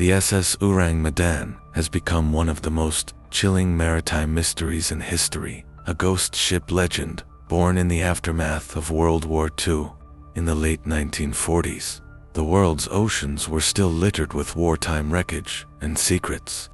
The SS Ourang Medan has become one of the most chilling maritime mysteries in history, a ghost ship legend born in the aftermath of World War II. In the late 1940s, the world's oceans were still littered with wartime wreckage and secrets.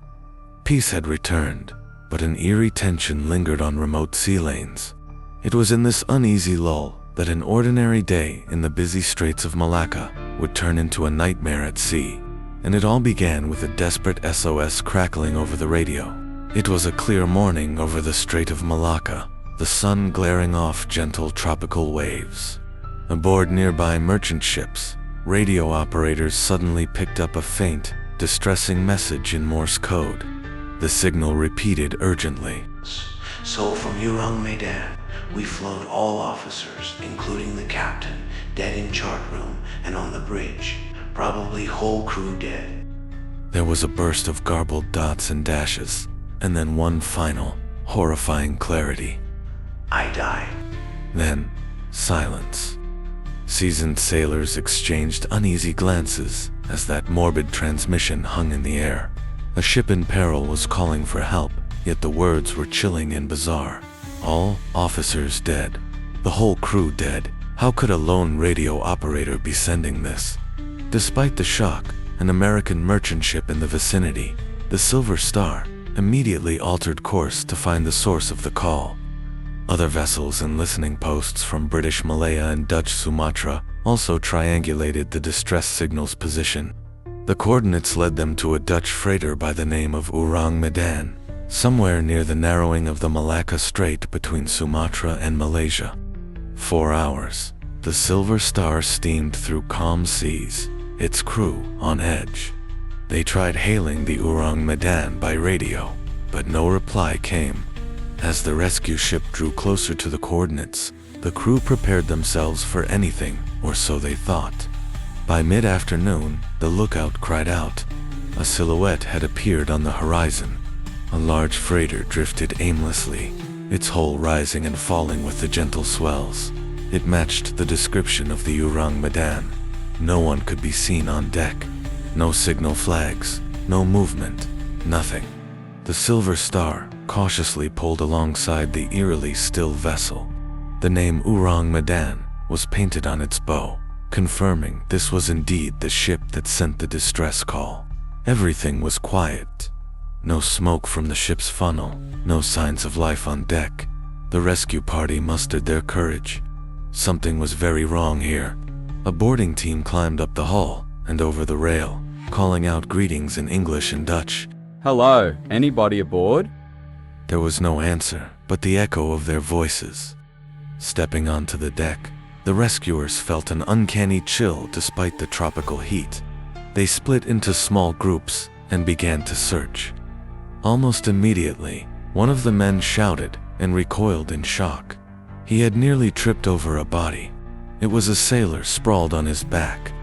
Peace had returned, but an eerie tension lingered on remote sea lanes. It was in this uneasy lull that an ordinary day in the busy Straits of Malacca would turn into a nightmare at sea. And it all began with a desperate SOS crackling over the radio. It was a clear morning over the Strait of Malacca, the sun glaring off gentle tropical waves. Aboard nearby merchant ships, radio operators suddenly picked up a faint, distressing message in Morse code. The signal repeated urgently. So from Ourang Medan, we float all officers, including the captain, dead in chart room and on the bridge. Probably whole crew dead. There was a burst of garbled dots and dashes, and then one final, horrifying clarity. I die. Then, silence. Seasoned sailors exchanged uneasy glances as that morbid transmission hung in the air. A ship in peril was calling for help, yet the words were chilling and bizarre. All officers dead. The whole crew dead. How could a lone radio operator be sending this? Despite the shock, an American merchant ship in the vicinity, the Silver Star, immediately altered course to find the source of the call. Other vessels and listening posts from British Malaya and Dutch Sumatra also triangulated the distress signal's position. The coordinates led them to a Dutch freighter by the name of Ourang Medan, somewhere near the narrowing of the Malacca Strait between Sumatra and Malaysia. 4 hours, the Silver Star steamed through calm seas, its crew on edge. They tried hailing the Ourang Medan by radio, but no reply came. As the rescue ship drew closer to the coordinates, the crew prepared themselves for anything, or so they thought. By mid-afternoon, the lookout cried out. A silhouette had appeared on the horizon. A large freighter drifted aimlessly, its hull rising and falling with the gentle swells. It matched the description of the Ourang Medan. No one could be seen on deck. No signal flags, no movement, nothing. The Silver Star cautiously pulled alongside the eerily still vessel. The name Ourang Medan was painted on its bow, confirming this was indeed the ship that sent the distress call. Everything was quiet. No smoke from the ship's funnel, no signs of life on deck. The rescue party mustered their courage. Something was very wrong here. A boarding team climbed up the hull and over the rail, calling out greetings in English and Dutch. Hello, anybody aboard? There was no answer, but the echo of their voices. Stepping onto the deck, the rescuers felt an uncanny chill despite the tropical heat. They split into small groups and began to search. Almost immediately, one of the men shouted and recoiled in shock. He had nearly tripped over a body. It was a sailor sprawled on his back.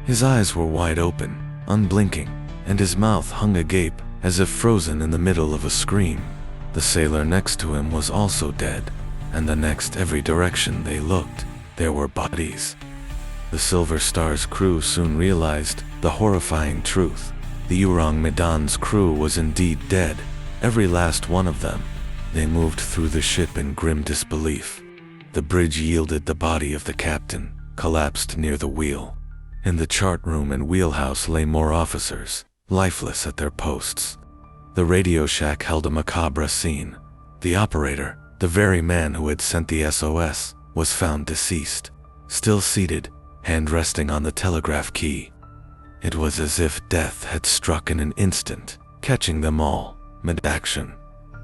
His eyes were wide open, unblinking, and his mouth hung agape as if frozen in the middle of a scream. The sailor next to him was also dead, and the next every direction they looked, there were bodies. The Silver Star's crew soon realized the horrifying truth. The Ourang Medan's crew was indeed dead, every last one of them. They moved through the ship in grim disbelief. The bridge yielded the body of the captain, collapsed near the wheel. In the chart room and wheelhouse lay more officers, lifeless at their posts. The radio shack held a macabre scene. The operator, the very man who had sent the SOS, was found deceased, still seated, hand resting on the telegraph key. It was as if death had struck in an instant, catching them all, mid-action.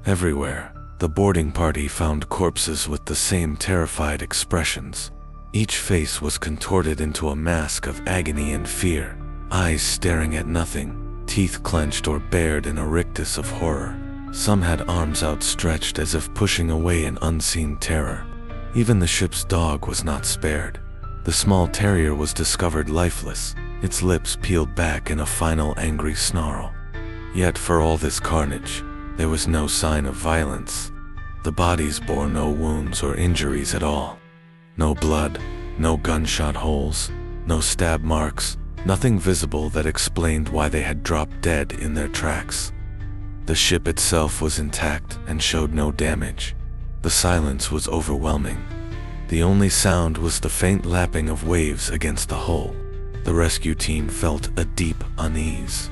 Everywhere, the boarding party found corpses with the same terrified expressions. Each face was contorted into a mask of agony and fear, eyes staring at nothing, teeth clenched or bared in a rictus of horror. Some had arms outstretched as if pushing away an unseen terror. Even the ship's dog was not spared. The small terrier was discovered lifeless, its lips peeled back in a final angry snarl. Yet for all this carnage, there was no sign of violence. The bodies bore no wounds or injuries at all. No blood, no gunshot holes, no stab marks, Nothing visible that explained why they had dropped dead in their tracks. The ship itself was intact and showed no damage. The silence was overwhelming. The only sound was the faint lapping of waves against the hull. The rescue team felt a deep unease.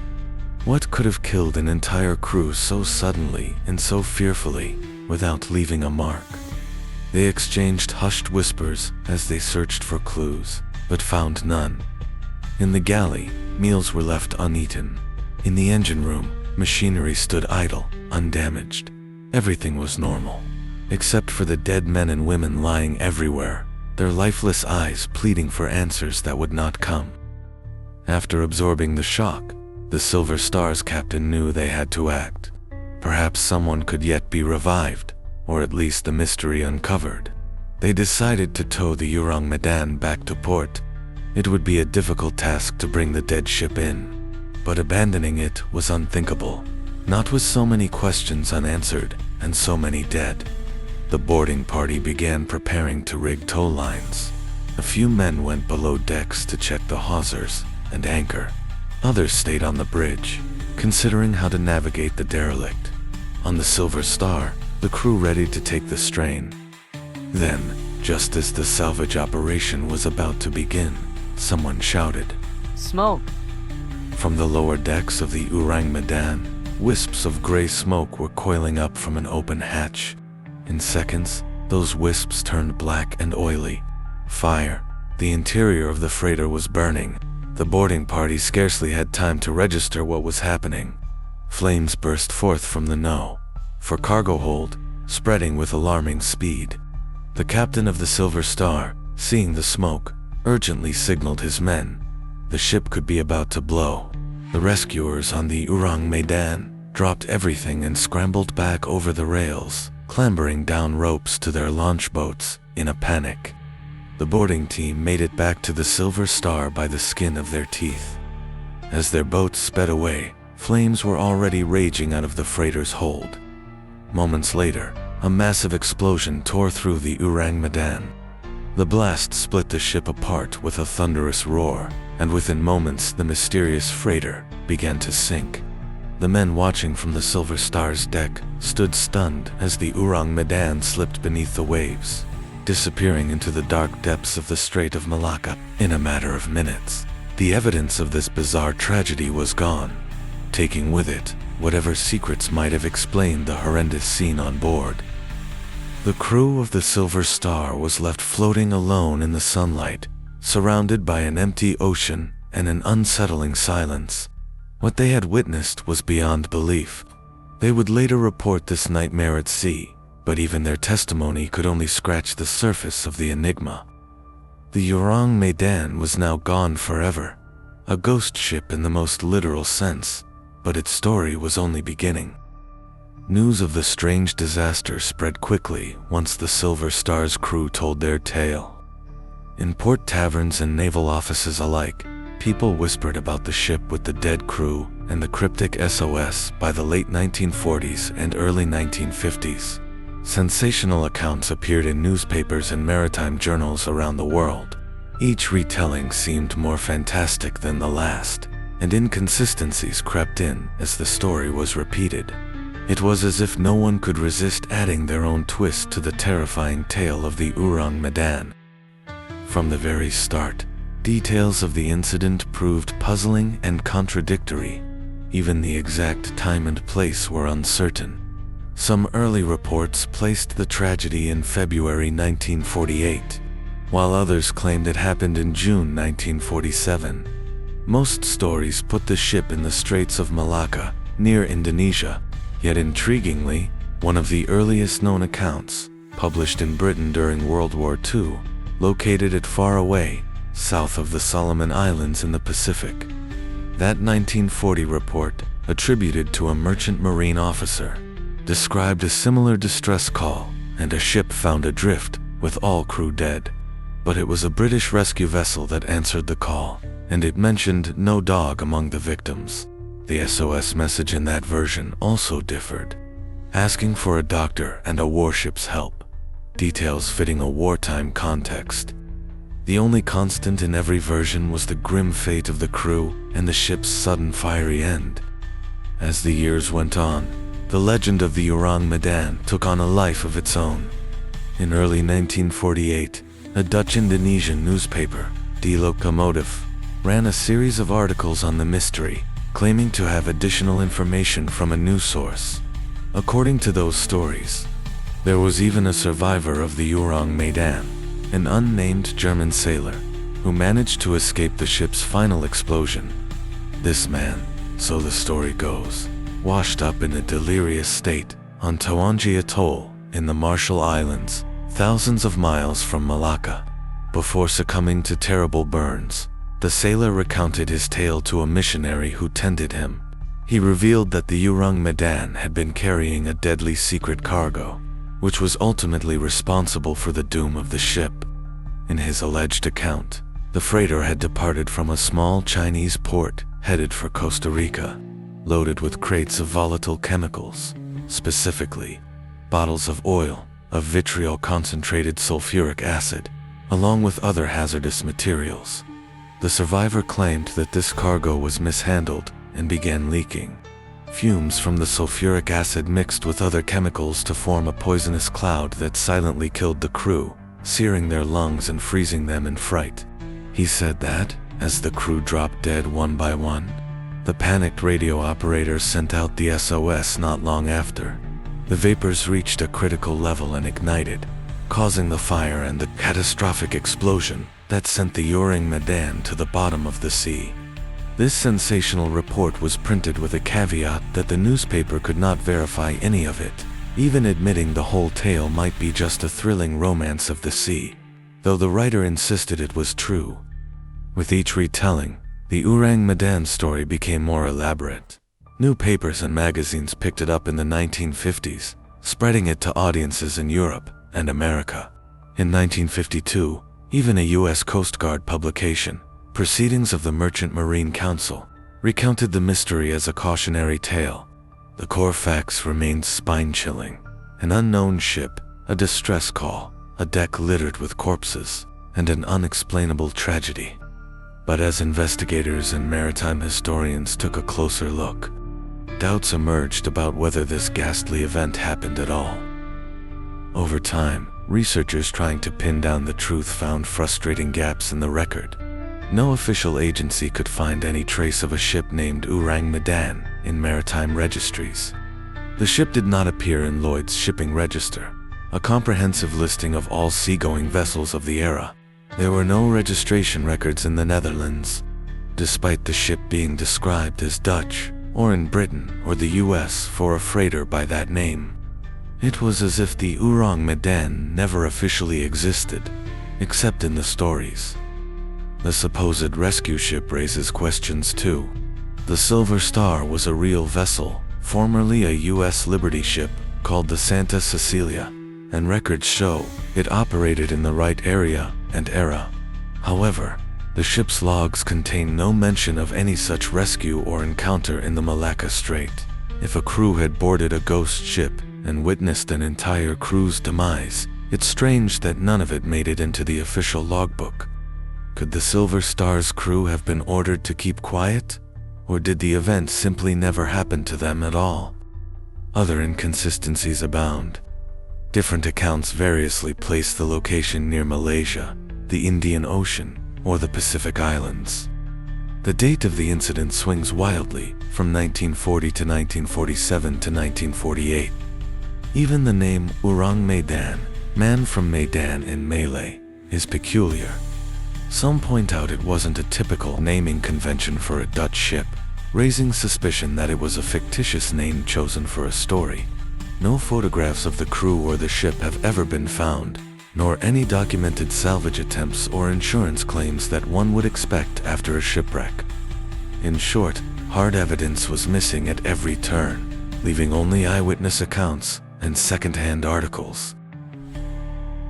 What could have killed an entire crew so suddenly and so fearfully without leaving a mark? They exchanged hushed whispers as they searched for clues, but found none. In the galley, meals were left uneaten. In the engine room, machinery stood idle, undamaged. Everything was normal, except for the dead men and women lying everywhere, their lifeless eyes pleading for answers that would not come. After absorbing the shock, the Silver Star's captain knew they had to act. Perhaps someone could yet be revived, or at least the mystery uncovered. They decided to tow the Ourang Medan back to port. It would be a difficult task to bring the dead ship in, but abandoning it was unthinkable, not with so many questions unanswered and so many dead. The boarding party began preparing to rig tow lines. A few men went below decks to check the hawsers and anchor. Others stayed on the bridge, considering how to navigate the derelict. On the Silver Star, the crew ready to take the strain. Then, just as the salvage operation was about to begin, someone shouted, "Smoke!" From the lower decks of the Ourang Medan, wisps of gray smoke were coiling up from an open hatch. In seconds, those wisps turned black and oily. Fire. The interior of the freighter was burning. The boarding party scarcely had time to register what was happening. Flames burst forth from the for cargo hold, spreading with alarming speed. The captain of the Silver Star, seeing the smoke, urgently signaled his men. The ship could be about to blow. The rescuers on the Ourang Medan dropped everything and scrambled back over the rails, clambering down ropes to their launch boats in a panic. The boarding team made it back to the Silver Star by the skin of their teeth. As their boats sped away, flames were already raging out of the freighter's hold. Moments later, a massive explosion tore through the Ourang Medan. The blast split the ship apart with a thunderous roar, and within moments the mysterious freighter began to sink. The men watching from the Silver Star's deck stood stunned as the Ourang Medan slipped beneath the waves, disappearing into the dark depths of the Strait of Malacca in a matter of minutes. The evidence of this bizarre tragedy was gone, taking with it whatever secrets might have explained the horrendous scene on board. The crew of the Silver Star was left floating alone in the sunlight, surrounded by an empty ocean and an unsettling silence. What they had witnessed was beyond belief. They would later report this nightmare at sea, but even their testimony could only scratch the surface of the enigma. The Ourang Medan was now gone forever, a ghost ship in the most literal sense, but its story was only beginning. News of the strange disaster spread quickly once the Silver Star's crew told their tale. In port taverns and naval offices alike, people whispered about the ship with the dead crew and the cryptic SOS by the late 1940s and early 1950s. Sensational accounts appeared in newspapers and maritime journals around the world. Each retelling seemed more fantastic than the last, and inconsistencies crept in as the story was repeated. It was as if no one could resist adding their own twist to the terrifying tale of the Ourang Medan. From the very start, details of the incident proved puzzling and contradictory. Even the exact time and place were uncertain. Some early reports placed the tragedy in February 1948, while others claimed it happened in June 1947. Most stories put the ship in the Straits of Malacca, near Indonesia. Yet intriguingly, one of the earliest known accounts, published in Britain during World War II, located it far away, south of the Solomon Islands in the Pacific. That 1940 report, attributed to a merchant marine officer, described a similar distress call and a ship found adrift with all crew dead. But it was a British rescue vessel that answered the call, and it mentioned no dog among the victims. The SOS message in that version also differed, asking for a doctor and a warship's help, details fitting a wartime context. The only constant in every version was the grim fate of the crew and the ship's sudden fiery end. As the years went on, the legend of the Ourang Medan took on a life of its own. In early 1948, a Dutch-Indonesian newspaper, Die Locomotive, ran a series of articles on the mystery, claiming to have additional information from a new source. According to those stories, there was even a survivor of the Ourang Medan, an unnamed German sailor, who managed to escape the ship's final explosion. This man, so the story goes, washed up in a delirious state on Tawangi Atoll in the Marshall Islands, thousands of miles from Malacca. Before succumbing to terrible burns, the sailor recounted his tale to a missionary who tended him. He revealed that the Ourang Medan had been carrying a deadly secret cargo, which was ultimately responsible for the doom of the ship. In his alleged account, the freighter had departed from a small Chinese port headed for Costa Rica, loaded with crates of volatile chemicals, specifically bottles of oil, of vitriol concentrated sulfuric acid, along with other hazardous materials. The survivor claimed that this cargo was mishandled and began leaking. Fumes from the sulfuric acid mixed with other chemicals to form a poisonous cloud that silently killed the crew, searing their lungs and freezing them in fright. He said that, as the crew dropped dead one by one, the panicked radio operator sent out the SOS not long after. The vapors reached a critical level and ignited, causing the fire and the catastrophic explosion that sent the Ourang Medan to the bottom of the sea. This sensational report was printed with a caveat that the newspaper could not verify any of it, even admitting the whole tale might be just a thrilling romance of the sea, though the writer insisted it was true. With each retelling, the Ourang Medan story became more elaborate. New papers and magazines picked it up in the 1950s, spreading it to audiences in Europe and America. In 1952, even a U.S. Coast Guard publication, Proceedings of the Merchant Marine Council, recounted the mystery as a cautionary tale. The core facts remained spine-chilling. An unknown ship, a distress call, a deck littered with corpses, and an unexplainable tragedy. But as investigators and maritime historians took a closer look, doubts emerged about whether this ghastly event happened at all. Over time, researchers trying to pin down the truth found frustrating gaps in the record. No official agency could find any trace of a ship named Ourang Medan in maritime registries. The ship did not appear in Lloyd's shipping register, a comprehensive listing of all seagoing vessels of the era. There were no registration records in the Netherlands, despite the ship being described as Dutch, or in Britain or the US for a freighter by that name. It was as if the Ourang Medan never officially existed, except in the stories. The supposed rescue ship raises questions too. The Silver Star was a real vessel, formerly a U.S. Liberty ship called the Santa Cecilia, and records show it operated in the right area and era. However, the ship's logs contain no mention of any such rescue or encounter in the Malacca Strait. If a crew had boarded a ghost ship and witnessed an entire crew's demise, it's strange that none of it made it into the official logbook. Could the Silver Star's crew have been ordered to keep quiet? Or did the event simply never happen to them at all? Other inconsistencies abound. Different accounts variously place the location near Malaysia, the Indian Ocean, or the Pacific Islands. The date of the incident swings wildly, from 1940 to 1947 to 1948. Even the name Ourang Medan, man from Medan in Malay, is peculiar. Some point out it wasn't a typical naming convention for a Dutch ship, raising suspicion that it was a fictitious name chosen for a story. No photographs of the crew or the ship have ever been found, nor any documented salvage attempts or insurance claims that one would expect after a shipwreck. In short, hard evidence was missing at every turn, leaving only eyewitness accounts and second-hand articles.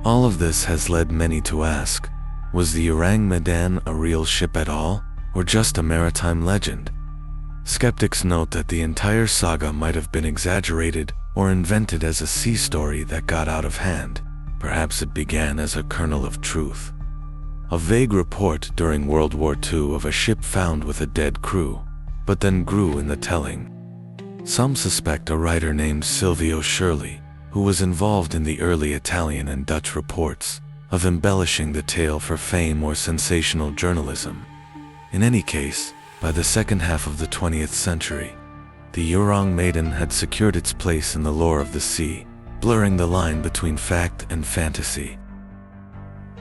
All of this has led many to ask, was the Ourang Medan a real ship at all, or just a maritime legend? Skeptics note that the entire saga might have been exaggerated or invented as a sea story that got out of hand. Perhaps it began as a kernel of truth. a vague report during World War II of a ship found with a dead crew, but then grew in the telling. Some suspect a writer named Silvio Shirley, who was involved in the early Italian and Dutch reports, of embellishing the tale for fame or sensational journalism. In any case, by the second half of the 20th century, the Ourang Medan had secured its place in the lore of the sea, blurring the line between fact and fantasy.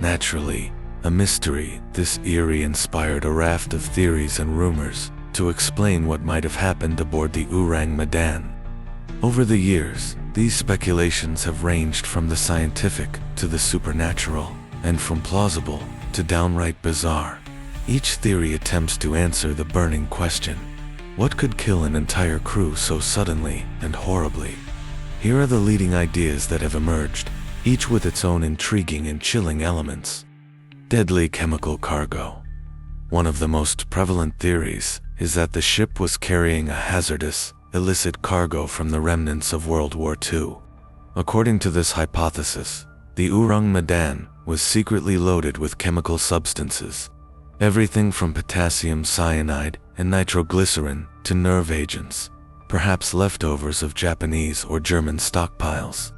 Naturally, a mystery, this eerie inspired a raft of theories and rumors to explain what might have happened aboard the Ourang Medan. Over the years, these speculations have ranged from the scientific to the supernatural, and from plausible to downright bizarre. Each theory attempts to answer the burning question: what could kill an entire crew so suddenly and horribly? Here are the leading ideas that have emerged, each with its own intriguing and chilling elements. Deadly chemical cargo. One of the most prevalent theories is that the ship was carrying a hazardous, illicit cargo from the remnants of World War II. According to this hypothesis, the Ourang Medan was secretly loaded with chemical substances, everything from potassium cyanide and nitroglycerin to nerve agents, perhaps leftovers of Japanese or German stockpiles.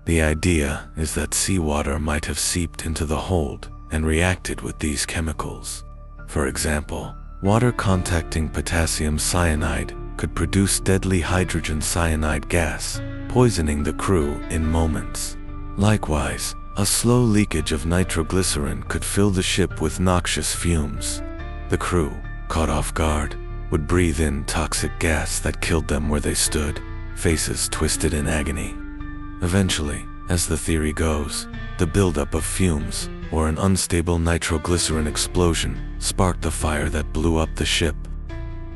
The idea is that seawater might have seeped into the hold and reacted with these chemicals. For example, water contacting potassium cyanide could produce deadly hydrogen cyanide gas, poisoning the crew in moments. Likewise, a slow leakage of nitroglycerin could fill the ship with noxious fumes. The crew, caught off guard, would breathe in toxic gas that killed them where they stood, faces twisted in agony. Eventually, as the theory goes, the buildup of fumes or an unstable nitroglycerin explosion sparked the fire that blew up the ship.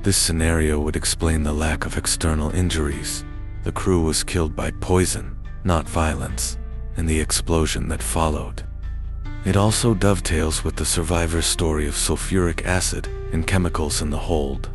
This scenario would explain the lack of external injuries. The crew was killed by poison, not violence, and the explosion that followed. It also dovetails with the survivor's story of sulfuric acid and chemicals in the hold.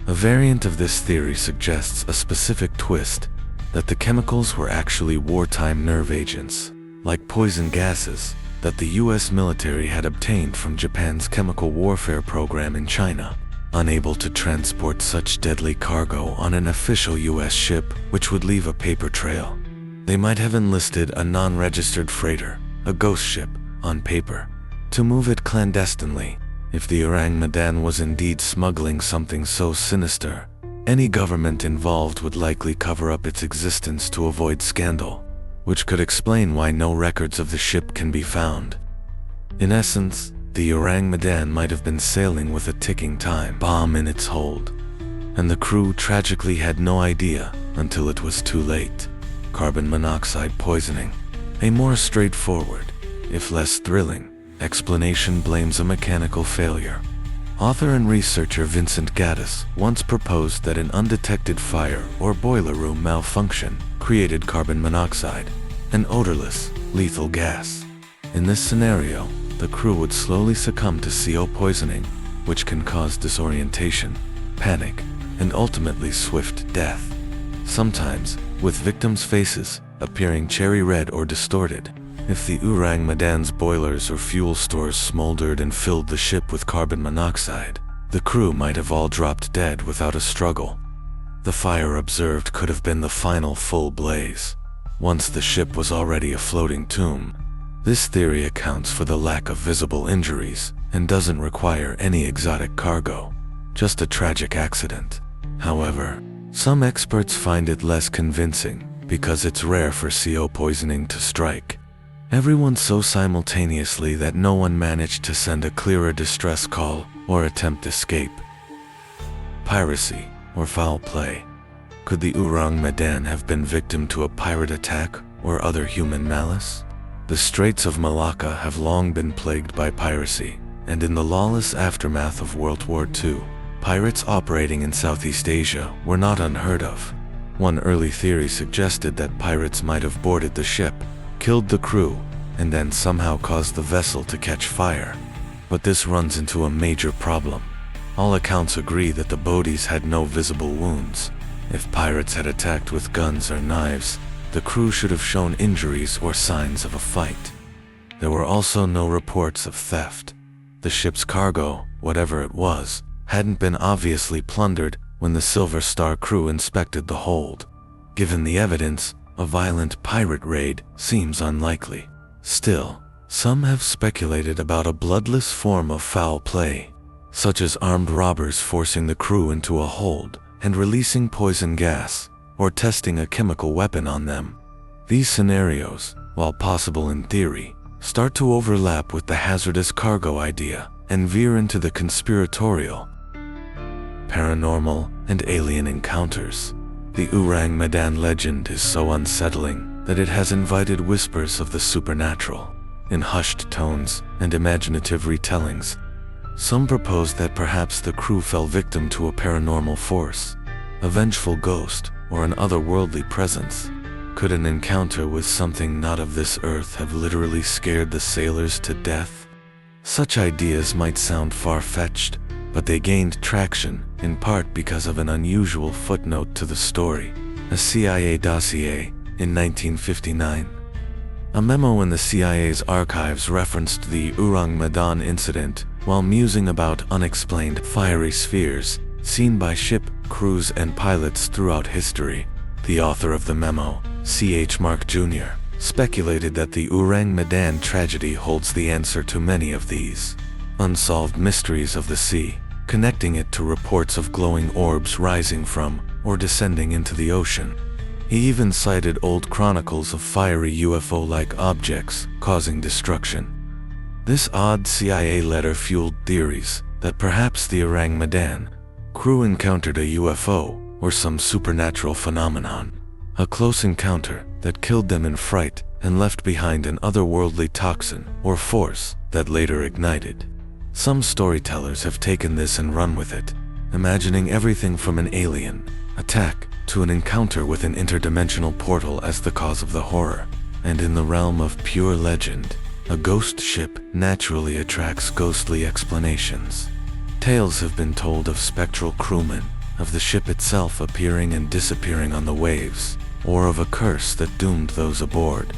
A variant of this theory suggests a specific twist, that the chemicals were actually wartime nerve agents, like poison gases, that the US military had obtained from Japan's chemical warfare program in China. Unable to transport such deadly cargo on an official US ship, which would leave a paper trail, they might have enlisted a non-registered freighter, a ghost ship, on paper, to move it clandestinely. If the Ourang Medan was indeed smuggling something so sinister, any government involved would likely cover up its existence to avoid scandal, which could explain why no records of the ship can be found. In essence, the Ourang Medan might have been sailing with a ticking time bomb in its hold, and the crew tragically had no idea until it was too late. Carbon monoxide poisoning. A more straightforward, if less thrilling, explanation blames a mechanical failure. Author and researcher Vincent Gaddis once proposed that an undetected fire or boiler room malfunction created carbon monoxide, an odorless, lethal gas. In this scenario, the crew would slowly succumb to CO poisoning, which can cause disorientation, panic, and ultimately swift death. Sometimes, with victims' faces appearing cherry red or distorted. If the Ourang Medan's boilers or fuel stores smoldered and filled the ship with carbon monoxide, the crew might have all dropped dead without a struggle. The fire observed could have been the final full blaze, once the ship was already a floating tomb. This theory accounts for the lack of visible injuries and doesn't require any exotic cargo, just a tragic accident. However, some experts find it less convincing because it's rare for CO poisoning to strike everyone so simultaneously that no one managed to send a clearer distress call or attempt escape. Piracy or foul play. Could the Ourang Medan have been victim to a pirate attack or other human malice? The Straits of Malacca have long been plagued by piracy, and in the lawless aftermath of World War II, pirates operating in Southeast Asia were not unheard of. One early theory suggested that pirates might have boarded the ship, killed the crew, and then somehow caused the vessel to catch fire. But this runs into a major problem. All accounts agree that the boaties had no visible wounds. If pirates had attacked with guns or knives, the crew should have shown injuries or signs of a fight. There were also no reports of theft, The ship's cargo, whatever it was, hadn't been obviously plundered when the Silver Star crew inspected the hold. Given the evidence, a violent pirate raid seems unlikely. Still, some have speculated about a bloodless form of foul play, such as armed robbers forcing the crew into a hold and releasing poison gas, or testing a chemical weapon on them. These scenarios, while possible in theory, start to overlap with the hazardous cargo idea and veer into the conspiratorial, paranormal, and alien encounters. The Ourang Medan legend is so unsettling that it has invited whispers of the supernatural. In hushed tones and imaginative retellings, some propose that perhaps the crew fell victim to a paranormal force, a vengeful ghost, or an otherworldly presence. Could an encounter with something not of this earth have literally scared the sailors to death? Such ideas might sound far-fetched, but they gained traction, in part because of an unusual footnote to the story, a CIA dossier, in 1959. A memo in the CIA's archives referenced the Ourang Medan incident while musing about unexplained fiery spheres seen by ship, crews, and pilots throughout history. The author of the memo, C.H. Mark Jr., speculated that the Ourang Medan tragedy holds the answer to many of these unsolved mysteries of the sea, connecting it to reports of glowing orbs rising from or descending into the ocean. He even cited old chronicles of fiery UFO-like objects causing destruction. This odd CIA letter fueled theories that perhaps the Ourang Medan crew encountered a UFO or some supernatural phenomenon, a close encounter that killed them in fright and left behind an otherworldly toxin or force that later ignited. Some storytellers have taken this and run with it, imagining everything from an alien attack to an encounter with an interdimensional portal as the cause of the horror. And in the realm of pure legend, a ghost ship naturally attracts ghostly explanations. Tales have been told of spectral crewmen, of the ship itself appearing and disappearing on the waves, or of a curse that doomed those aboard.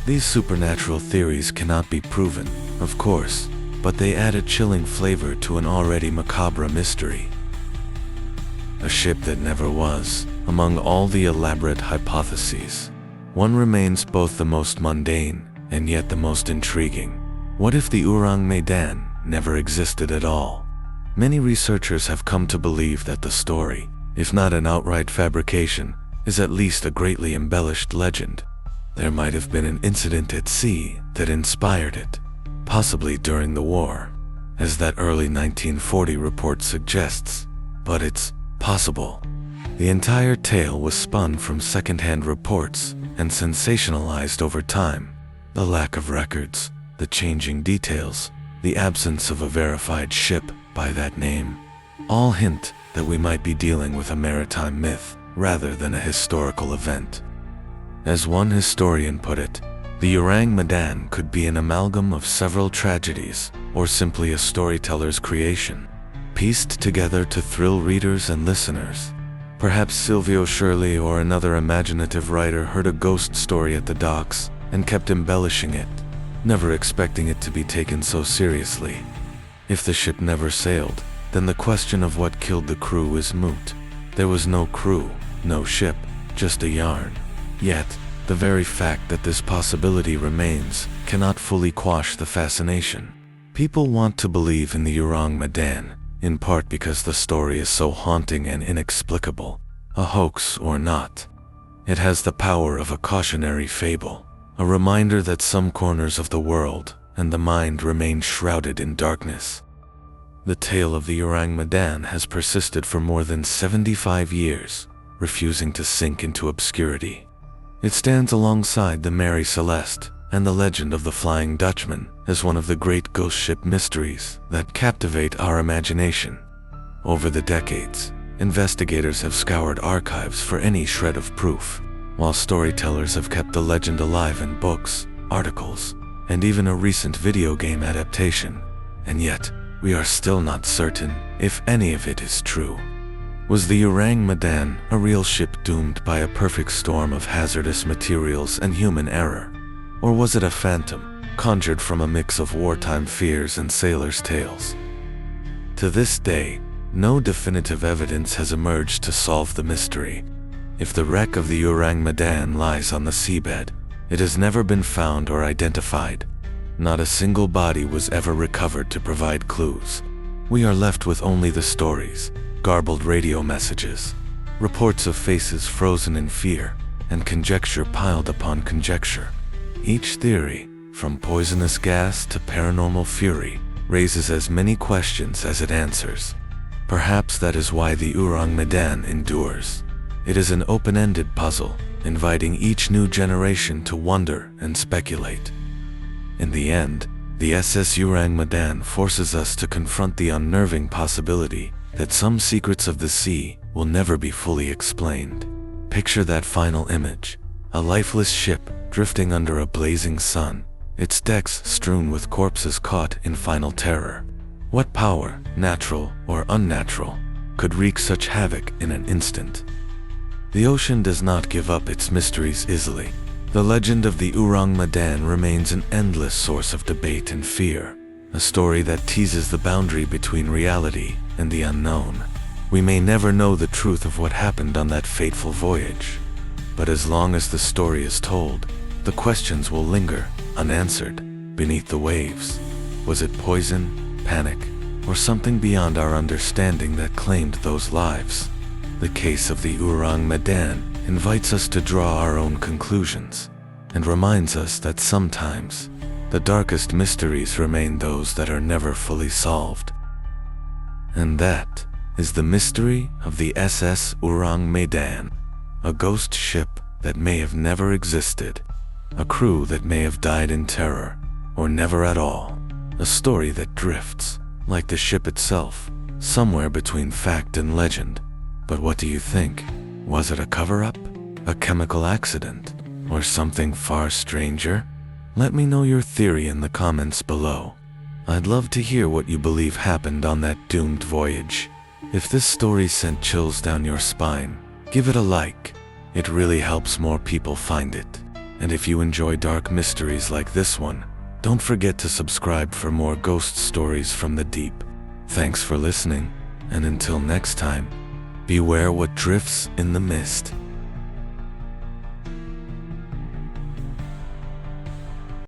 These supernatural theories cannot be proven, of course, but they add a chilling flavor to an already macabre mystery. A ship that never was. Among all the elaborate hypotheses, one remains both the most mundane and yet the most intriguing. What if the Ourang Medan never existed at all? Many researchers have come to believe that the story, if not an outright fabrication, is at least a greatly embellished legend. There might have been an incident at sea that inspired it, possibly during the war, as that early 1940 report suggests, but it's possible. The entire tale was spun from second-hand reports and sensationalized over time. The lack of records, the changing details, the absence of a verified ship by that name, all hint that we might be dealing with a maritime myth rather than a historical event. As one historian put it, the Ourang Medan could be an amalgam of several tragedies or simply a storyteller's creation, pieced together to thrill readers and listeners. Perhaps Silvio Shirley or another imaginative writer heard a ghost story at the docks and kept embellishing it, never expecting it to be taken so seriously. If the ship never sailed, then the question of what killed the crew is moot. There was no crew, no ship, just a yarn. Yet, the very fact that this possibility remains cannot fully quash the fascination. People want to believe in the Ourang Medan, in part because the story is so haunting and inexplicable, a hoax or not. It has the power of a cautionary fable, a reminder that some corners of the world and the mind remain shrouded in darkness. The tale of the Ourang Medan has persisted for more than 75 years, refusing to sink into obscurity. It stands alongside the Mary Celeste and the legend of the Flying Dutchman as one of the great ghost ship mysteries that captivate our imagination. Over the decades, investigators have scoured archives for any shred of proof, while storytellers have kept the legend alive in books, articles, and even a recent video game adaptation. And yet, we are still not certain if any of it is true. Was the Ourang Medan a real ship doomed by a perfect storm of hazardous materials and human error? Or was it a phantom, conjured from a mix of wartime fears and sailors' tales. To this day, no definitive evidence has emerged to solve the mystery. If the wreck of the Ourang Medan lies on the seabed, it has never been found or identified. Not a single body was ever recovered to provide clues. We are left with only the stories, garbled radio messages, reports of faces frozen in fear, and conjecture piled upon conjecture. Each theory, from poisonous gas to paranormal fury, raises as many questions as it answers. Perhaps that is why the Ourang Medan endures. It is an open-ended puzzle, inviting each new generation to wonder and speculate. In the end, the SS Ourang Medan forces us to confront the unnerving possibility that some secrets of the sea will never be fully explained. Picture that final image, a lifeless ship drifting under a blazing sun, its decks strewn with corpses caught in final terror. What power, natural or unnatural, could wreak such havoc in an instant? The ocean does not give up its mysteries easily. The legend of the Ourang Medan remains an endless source of debate and fear, a story that teases the boundary between reality and the unknown. We may never know the truth of what happened on that fateful voyage, but as long as the story is told, the questions will linger, unanswered, beneath the waves. Was it poison, panic, or something beyond our understanding that claimed those lives? The case of the Ourang Medan invites us to draw our own conclusions, and reminds us that sometimes the darkest mysteries remain those that are never fully solved. And that is the mystery of the SS Ourang Medan, a ghost ship that may have never existed, a crew that may have died in terror, or never at all, a story that drifts, like the ship itself, somewhere between fact and legend. But what do you think? Was it a cover-up, a chemical accident, or something far stranger? Let me know your theory in the comments below. I'd love to hear what you believe happened on that doomed voyage. If this story sent chills down your spine, give it a like. It really helps more people find it. And if you enjoy dark mysteries like this one, don't forget to subscribe for more ghost stories from the deep. Thanks for listening, and until next time, beware what drifts in the mist.